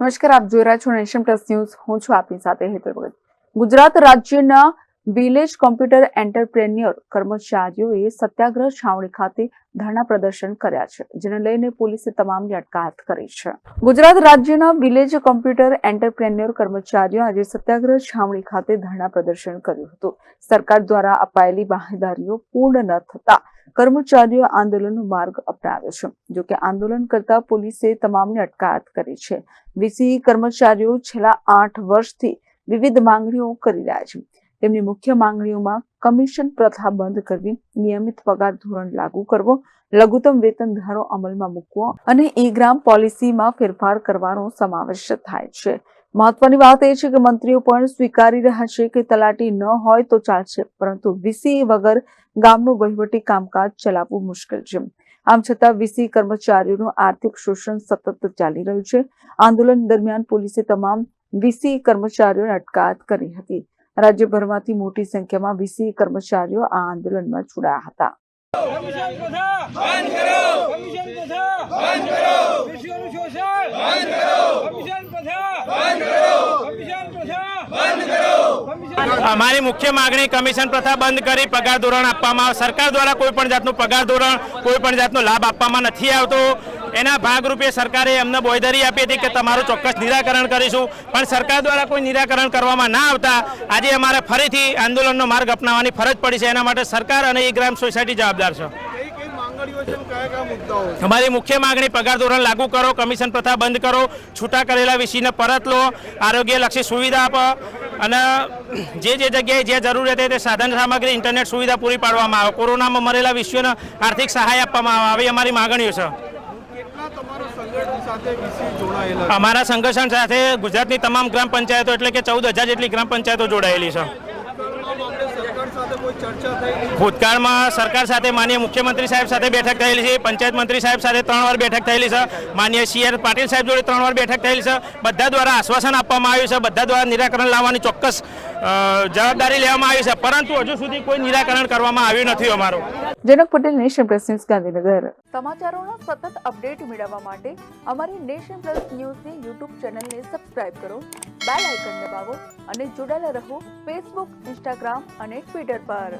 નમસ્કાર, આપ જોઈ રહ્યા છો નેશન પ્લસ ન્યૂઝ. હું છું આપની સાથે હેતલ ભગત. ગુજરાત રાજ્યના વિલેજ કોમ્પ્યુટર એન્ટરપ્રેન્યોર કર્મચારીઓએ સત્યાગ્રહ છાવણી ખાતે ધરણા પ્રદર્શન કર્યા છે, જેને લઈને પોલીસે તમામની અટકાયત કરી છે. ગુજરાત રાજ્યના વિલેજ કોમ્પ્યુટર એન્ટરપ્રેન્યોર કર્મચારીઓ આજે સત્યાગ્રહ છાવણી ખાતે ધરણા પ્રદર્શન કર્યું હતું. સરકાર દ્વારા અપાયેલી બાંહેધરીઓ પૂર્ણ ન થતા કર્મચારીઓ આંદોલનનો માર્ગ અપનાવ્યો છે. જોકે આંદોલન કરતા પોલીસે તમામની અટકાયત કરી છે. વીસી કર્મચારીઓ છેલ્લા 8 વર્ષથી વિવિધ માંગણીઓ કરી રહ્યા છે. તેમની મુખ્ય માંગણીઓમાં કમિશન પ્રથા બંધ કરવી, નિયમિત પગાર ધોરણ લાગુ કરવો, લઘુત્તમ વેતન ધારો અમલમાં મૂકવો અને ઈ-ગ્રામ પોલિસીમાં ફેરફાર કરવાનો સમાવેશ થાય છે. મહત્વની વાત એ છે કે મંત્રીઓ પણ સ્વીકારી રહ્યા છે કે તલાટી ન હોય તો ચાલશે, પરંતુ વીસી વગર ગામનું વહીવટી કામકાજ ચલાવવું મુશ્કેલ છે. આમ છતાં વીસી કર્મચારીઓનું આર્થિક શોષણ સતત ચાલી રહ્યું છે. આંદોલન દરમિયાન પોલીસે તમામ વીસી કર્મચારીઓને અટકાયત કરી હતી. રાજ્યભરમાંથી મોટી સંખ્યામાં વીસી કર્મચારીઓ આ આંદોલનમાં જોડાયા હતા. અમારી મુખ્ય માંગણી કમિશન પ્રથા બંધ કરી પગાર ધોરણ આપવામાં આવે. સરકાર દ્વારા કોઈ પણ જાતનું પગાર ધોરણ, કોઈ પણ જાતનો લાભ આપવામાં નથી આવતો. એના ભાગરૂપે સરકારે અમને બોયધરી આપી હતી કે તમારું ચોક્કસ નિરાકરણ કરીશું, પણ સરકાર દ્વારા કોઈ નિરાકરણ કરવામાં ના આવતા આજે અમારે ફરીથી આંદોલનનો માર્ગ અપનાવવાની ફરજ પડી છે. એના માટે સરકાર અને ઈ-ગ્રામ સોસાયટી જવાબદાર છે. અમારી મુખ્ય માંગણી પગાર ધોરણ લાગુ કરો, કમિશન પ્રથા બંધ કરો, છૂટા કરેલા વીસીને પરત લો, આરોગ્યલક્ષી સુવિધા આપો અને જે જગ્યાએ જે જરૂરિયાત તે સાધન સામગ્રી, ઇન્ટરનેટ સુવિધા પૂરી પાડવામાં આવે. કોરોનામાં મરેલા વિશ્વને આર્થિક સહાય આપવામાં આવે. આવી અમારી માંગણીઓ છે. અમારા સંગઠન સાથે ગુજરાતની તમામ ગ્રામ પંચાયતો એટલે કે 14,000 જેટલી ગ્રામ પંચાયતો જોડાયેલી છે. ભૂતકાળમાં સરકાર સાથે માનનીય મુખ્યમંત્રી સાહેબ સાથે બેઠક થયેલી છે, પંચાયત મંત્રી સાહેબ સાથે 3 વાર બેઠક થયેલી છે, માનનીય CR પાટીલ સાહેબ જોડે 3 વાર બેઠક થયેલી છે. બધા દ્વારા આશ્વાસન આપવામાં આવ્યું છે, બધા દ્વારા નિરાકરણ લાવવાની ચોક્કસ જવાબદારી લેવામાં આવી છે, પરંતુ હજુ સુધી કોઈ નિરાકરણ કરવામાં આવ્યું નથી. અમારું Janak Patel, Nation Plus News, Gandhinagar. સમાચારોનો સતત અપડેટ મેળવવા માટે અમારી નેશન પ્લસ ન્યૂઝની YouTube ચેનલને સબસ્ક્રાઇબ કરો, બેલ આઇકન દબાવો અને જોડાયેલા રહો ફેસબુક, ઇન્સ્ટાગ્રામ અને ટ્વિટર પર.